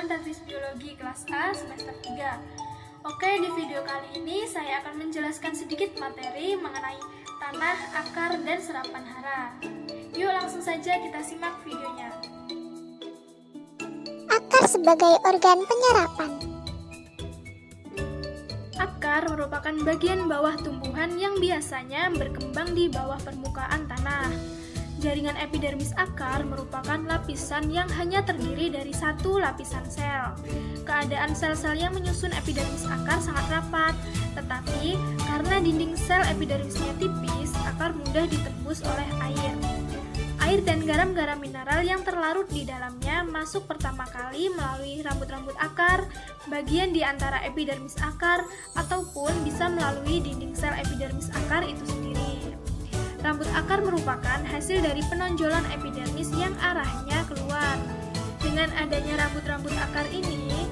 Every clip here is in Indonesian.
teman-teman Tafis Biologi kelas A semester 3. Oke, di video kali ini saya akan menjelaskan sedikit materi mengenai tanah, akar, dan serapan hara. Yuk langsung saja kita simak videonya. Akar sebagai organ penyerapan. Akar merupakan bagian bawah tumbuhan yang biasanya berkembang di bawah permukaan tanah. Jaringan epidermis akar merupakan lapisan yang hanya terdiri dari satu lapisan sel. Keadaan sel-sel yang menyusun epidermis akar sangat rapat, tetapi karena dinding sel epidermisnya tipis, akar mudah ditembus oleh air. Air dan garam-garam mineral yang terlarut di dalamnya masuk pertama kali melalui rambut-rambut akar, bagian di antara epidermis akar, ataupun bisa melalui dinding sel epidermis akar itu sendiri. Rambut akar merupakan hasil dari penonjolan epidermis yang arahnya keluar. Dengan adanya rambut-rambut akar ini,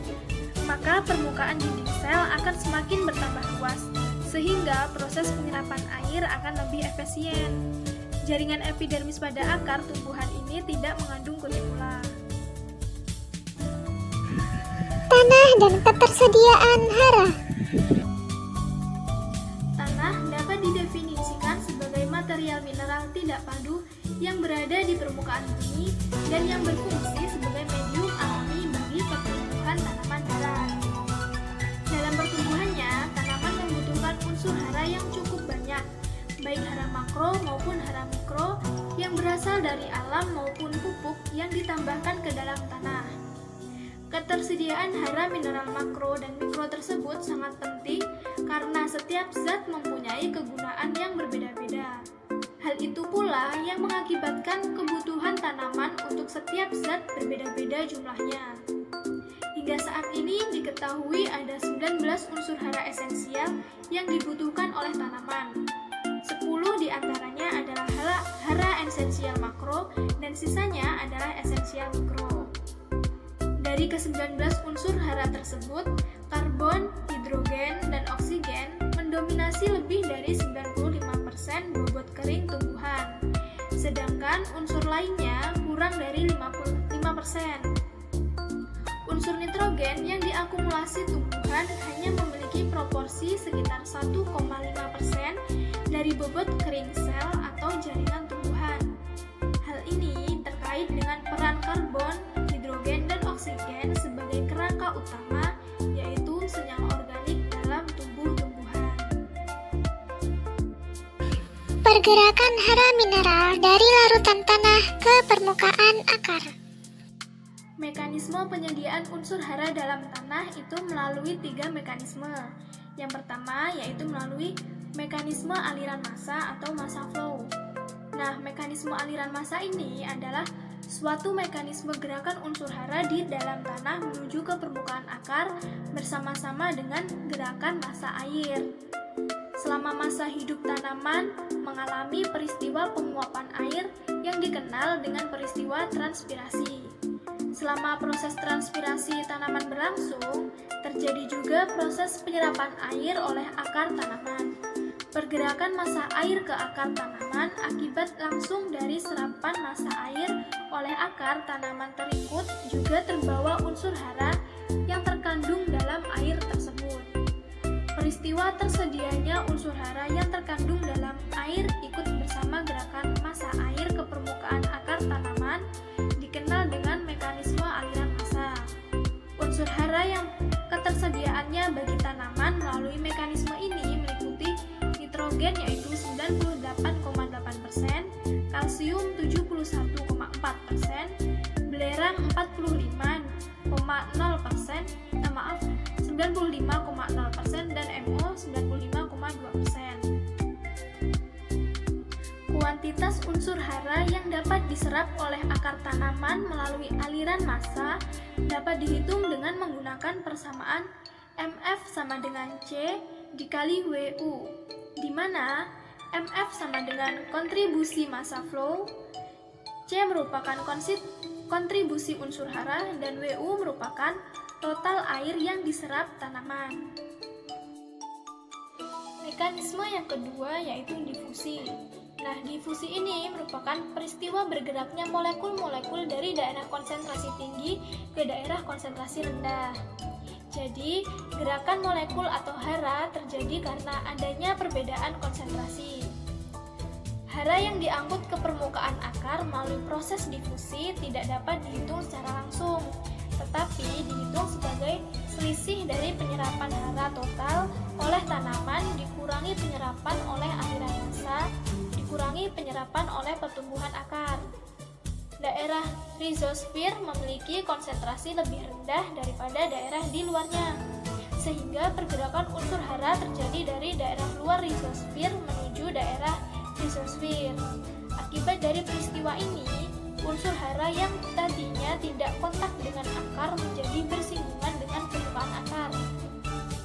maka permukaan dinding sel akan semakin bertambah luas, sehingga proses penyerapan air akan lebih efisien. Jaringan epidermis pada akar tumbuhan ini tidak mengandung kutikula. Tanah dan ketersediaan hara. Tanah dapat didefinisikan sebagai material mineral tidak padu yang berada di permukaan bumi dan yang berfungsi sebagai medium alami bagi pertumbuhan tanaman hara. Dalam pertumbuhannya, tanaman membutuhkan unsur hara yang cukup banyak, baik hara makro maupun hara mikro yang berasal dari alam maupun pupuk yang ditambahkan ke dalam tanah. Ketersediaan hara mineral makro dan mikro tersebut sangat penting karena setiap zat mempunyai kegunaan yang berbeda-beda. Hal itu pula yang mengakibatkan kebutuhan tanaman untuk setiap zat berbeda-beda jumlahnya. Hingga saat ini diketahui ada 19 unsur hara esensial yang dibutuhkan oleh tanaman. 10 diantaranya adalah hara esensial makro dan sisanya adalah esensial mikro. Dari ke-19 unsur hara tersebut, karbon, hidrogen, dan oksigen mendominasi lebih dari 95% bobot kering tumbuhan, sedangkan unsur lainnya kurang dari 55%. Unsur nitrogen yang diakumulasi tumbuhan hanya memiliki proporsi sekitar 1,5% dari bobot kering sel atau jaringan tumbuhan. Hal ini terkait dengan peran karbon, hidrogen, dan oksigen sebagai kerangka utama, yaitu senyawa organik dalam tumbuh-tumbuhan. Pergerakan hara mineral dari larutan tanah ke permukaan akar. Mekanisme penyediaan unsur hara dalam tanah itu melalui 3 mekanisme. Yang pertama yaitu melalui mekanisme aliran massa atau massa flow. Nah, mekanisme aliran massa ini adalah suatu mekanisme gerakan unsur hara di dalam tanah menuju ke permukaan akar bersama-sama dengan gerakan massa air. Selama masa hidup tanaman mengalami peristiwa penguapan air yang dikenal dengan peristiwa transpirasi. Selama proses transpirasi tanaman berlangsung, terjadi juga proses penyerapan air oleh akar tanaman. Pergerakan massa air ke akar tanaman akibat langsung dari serapan massa air oleh akar tanaman terikut juga terbawa unsur hara yang terkandung dalam air tersebut. Peristiwa tersedianya unsur hara yang terkandung dalam air ikut bersama gerakan massa air ke permukaan akar tanaman dikenal dengan mekanisme aliran massa. Unsur hara yang ketersediaannya bagi tanaman melalui mekanisme ini meliputi nitrogen yaitu 98,8%, kalsium 71,4%, belerang 95,0%, dan MO 95,2%. Kuantitas unsur hara yang dapat diserap oleh akar tanaman melalui aliran massa dapat dihitung dengan menggunakan persamaan MF sama dengan C dikali WU, di mana MF sama dengan kontribusi massa flow, C merupakan kontribusi unsur hara, dan WU merupakan total air yang diserap tanaman. Mekanisme yang kedua yaitu difusi. Nah, difusi ini merupakan peristiwa bergeraknya molekul-molekul dari daerah konsentrasi tinggi ke daerah konsentrasi rendah. Jadi, gerakan molekul atau hara terjadi karena adanya perbedaan konsentrasi. Hara yang diangkut ke permukaan akar melalui proses difusi tidak dapat dihitung secara langsung, tetapi dihitung sebagai selisih dari penyerapan hara total oleh tanaman dikurangi penyerapan oleh aliran massa dikurangi penyerapan oleh pertumbuhan akar. Daerah rhizosfer memiliki konsentrasi lebih rendah daripada daerah di luarnya, sehingga pergerakan unsur hara terjadi dari daerah luar rhizosfer menuju daerah rhizosfer. Akibat dari peristiwa ini, unsur hara yang tadinya tidak kontak dengan akar menjadi bersinggungan dengan permukaan akar.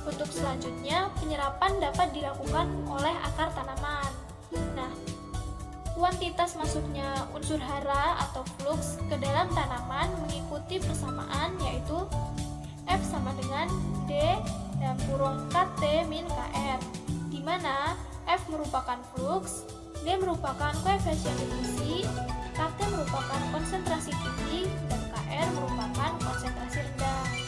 Untuk selanjutnya, penyerapan dapat dilakukan oleh akar tanaman. Nah, kuantitas masuknya unsur hara atau fluks ke dalam tanaman mengikuti persamaan, yaitu F sama dengan D dan kurung KT min KR, di mana F merupakan fluks, D merupakan koefisien difusi, KT merupakan konsentrasi tinggi, dan KR merupakan konsentrasi rendah.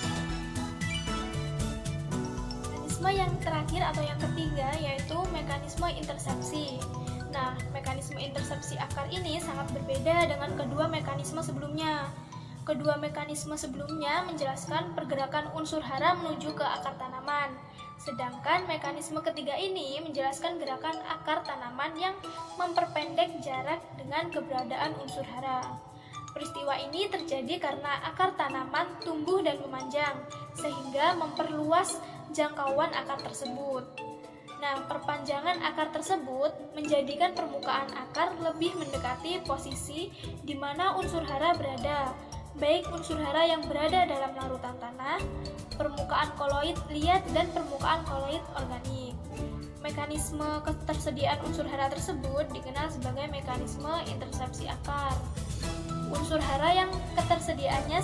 Mekanisme yang terakhir atau yang ketiga yaitu mekanisme intersepsi. Nah, mekanisme intersepsi akar ini sangat berbeda dengan kedua mekanisme sebelumnya. Kedua mekanisme sebelumnya menjelaskan pergerakan unsur hara menuju ke akar tanaman, sedangkan mekanisme ketiga ini menjelaskan gerakan akar tanaman yang memperpendek jarak dengan keberadaan unsur hara. Peristiwa ini terjadi karena akar tanaman tumbuh dan memanjang, sehingga memperluas jangkauan akar tersebut. Nah, perpanjangan akar tersebut menjadikan permukaan akar lebih mendekati posisi di mana unsur hara berada, baik unsur hara yang berada dalam larutan tanah, permukaan koloid liat, dan permukaan koloid organik. Mekanisme ketersediaan unsur hara tersebut dikenal sebagai mekanisme intersepsi akar. Unsur hara yang ketersediaannya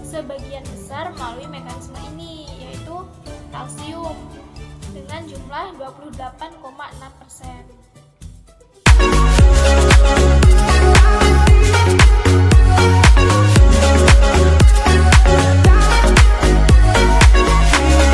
sebagian besar melalui mekanisme ini, yaitu kalsium dengan jumlah 28,6%.